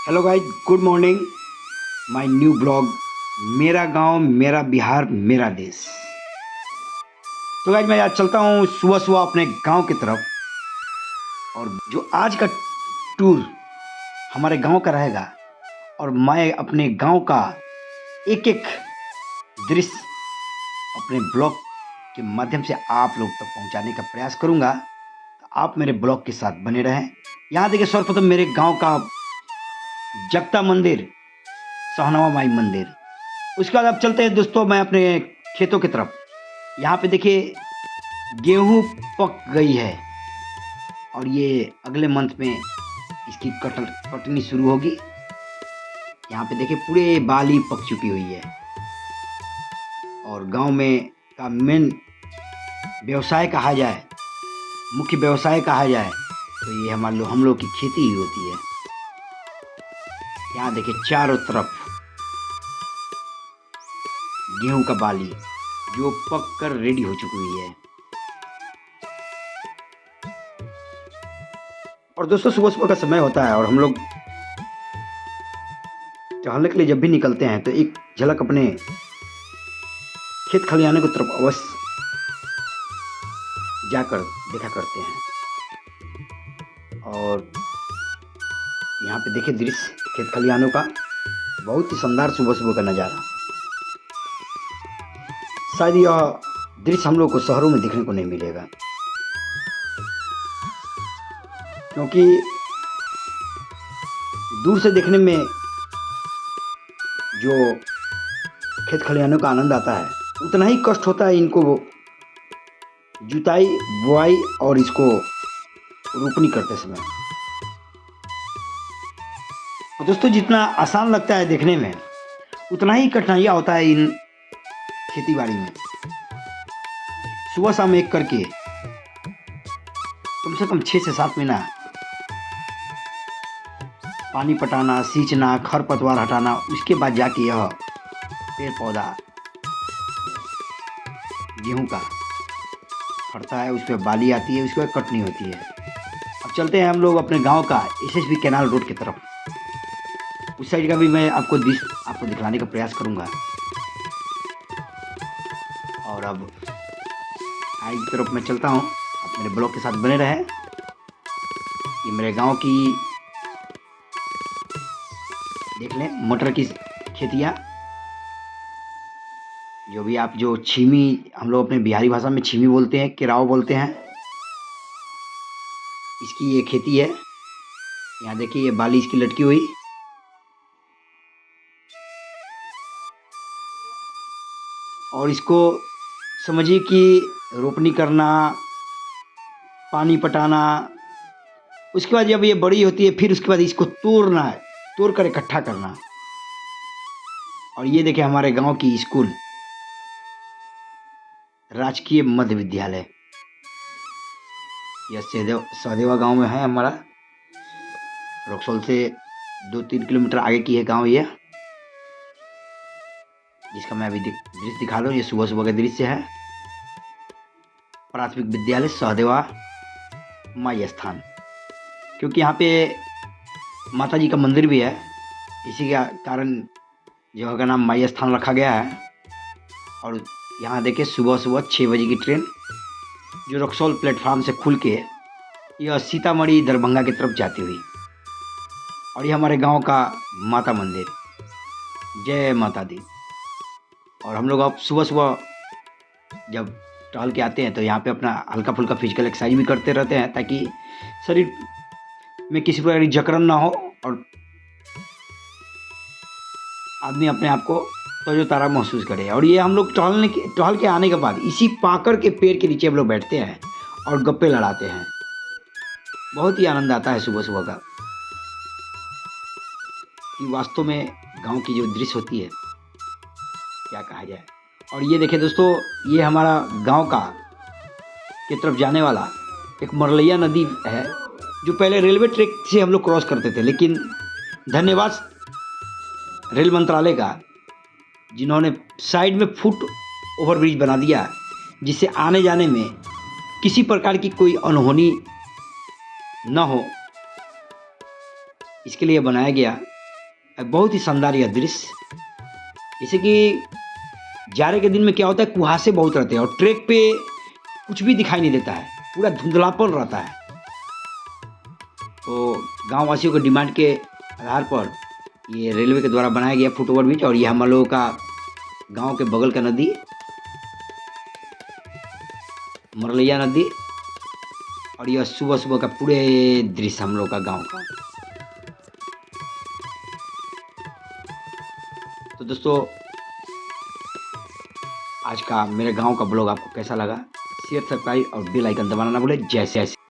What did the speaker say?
Hello guys, good morning. My new blog, मेरा गांव मेरा बिहार मेरा देश। तो गाइस मैं आज चलता हूँ सुबह सुबह अपने गांव की तरफ। और जो आज का टूर हमारे गांव का रहेगा, और मैं अपने गांव का एक एक दृश्य अपने ब्लॉग के माध्यम से आप लोग तक पहुंचाने का प्रयास करूंगा। तो आप मेरे ब्लॉग के साथ बने रहें। यहाँ देखिए, सर्वप्रथम मेरे गांव का जगता मंदिर, सहनावा माई मंदिर। उसके बाद अब चलते हैं दोस्तों मैं अपने खेतों की तरफ। यहाँ पे देखिए गेहूं पक गई है, और ये अगले मंथ में इसकी कटनी शुरू होगी। यहाँ पे देखिए पूरे बाली पक चुकी हुई है। और गांव में का मेन व्यवसाय कहा जाए, मुख्य व्यवसाय कहा जाए, तो ये हम लोग की खेती ही होती है। यहाँ देखिए चारों तरफ गेहूं का बाली जो पक कर रेडी हो चुकी हुई है। और दोस्तों सुबह सुबह का समय होता है, और हम लोग टहलने के लिए जब भी निकलते हैं तो एक झलक अपने खेत खलिहाने की तरफ अवश्य जाकर देखा करते हैं। और यहाँ पे देखिए दृश्य खेत खलिहानों का, बहुत ही शानदार सुबह सुबह का नज़ारा। शायद यह दृश्य हम लोग को शहरों में देखने को नहीं मिलेगा, क्योंकि दूर से देखने में जो खेत खलिहानों का आनंद आता है, उतना ही कष्ट होता है इनको जुताई बुआई और इसको रोपनी करते समय। और दोस्तों जितना आसान लगता है देखने में, उतना ही कठिनाइयाँ होता है इन खेती बाड़ी में। सुबह शाम एक करके कम से कम 6 से 7 महीना पानी पटाना, सींचना, खरपतवार हटाना, उसके बाद जाके यह पेड़ पौधा गेहूं का फटता है, उस पर बाली आती है, उसके बाद कटनी होती है। अब चलते हैं हम लोग अपने गांव का एसएसबी कैनाल रोड की तरफ। उस साइड का भी मैं आपको दिखलाने का प्रयास करूंगा। और अब आगे की तरफ मैं चलता हूँ, आप मेरे ब्लॉग के साथ बने रहें। ये मेरे गांव की देख लें मटर की खेतियाँ, जो छीमी, हम लोग अपने बिहारी भाषा में छीमी बोलते हैं, केराव बोलते हैं, इसकी ये खेती है। यहाँ देखिए ये बाली इसकी लटकी हुई। और इसको समझिए कि रोपनी करना, पानी पटाना, उसके बाद जब ये बड़ी होती है फिर उसके बाद इसको तोड़ना है, तोड़ कर इकट्ठा करना। और ये देखिए हमारे गांव की स्कूल, राजकीय मध्य विद्यालय, यह सहदेवा गांव में है हमारा। रक्सौल से 2-3 किलोमीटर आगे की है गांव ये, जिसका मैं अभी दृश्य दिखा रहा हूँ। ये सुबह सुबह का दृश्य है। प्राथमिक विद्यालय सहदेवा माई स्थान, क्योंकि यहाँ पे माता जी का मंदिर भी है, इसी के कारण जगह का नाम माई स्थान रखा गया है। और यहाँ देखिए सुबह सुबह 6 बजे की ट्रेन जो रक्सौल प्लेटफार्म से खुल के यह सीतामढ़ी दरभंगा की तरफ जाती हुई। और ये हमारे गांव का माता मंदिर, जय माता दी। और हम लोग अब सुबह सुबह जब टहल के आते हैं तो यहाँ पे अपना हल्का फुल्का फिजिकल एक्सरसाइज भी करते रहते हैं, ताकि शरीर में किसी प्रकार की जकड़न ना हो और आदमी अपने आप को तरोताज़ा महसूस करे। और ये हम लोग टहल के आने के बाद इसी पाकड़ के पेड़ के नीचे हम लोग बैठते हैं और गप्पे लड़ाते हैं। बहुत ही आनंद आता है सुबह सुबह का, कि वास्तव में गांव की जो दृश्य होती है क्या कहा जाए। और ये देखिए दोस्तों, ये हमारा गांव का की तरफ जाने वाला एक मरलैया नदी है, जो पहले रेलवे ट्रैक से हम लोग क्रॉस करते थे, लेकिन धन्यवाद रेल मंत्रालय का, जिन्होंने साइड में फुट ओवरब्रिज बना दिया, जिससे आने जाने में किसी प्रकार की कोई अनहोनी न हो, इसके लिए बनाया गया। बहुत ही शानदार यह दृश्य। जैसे कि जाड़े के दिन में क्या होता है, कुहासे बहुत रहते हैं और ट्रैक पे कुछ भी दिखाई नहीं देता है, पूरा धुंधलापन रहता है। तो गाँव वासियों की डिमांड के आधार पर ये रेलवे के द्वारा बनाया गया फुट ओवर ब्रिज, और ये हम लोगों का गांव के बगल का नदी मरलैया नदी, और यह सुबह सुबह का पूरे दृश्य हम लोग का गांव का। तो दोस्तों, आज का मेरे गांव का ब्लॉग आपको कैसा लगा? शेयर, सब्सक्राइब और बेल आइकन दबाना ना भूले। जय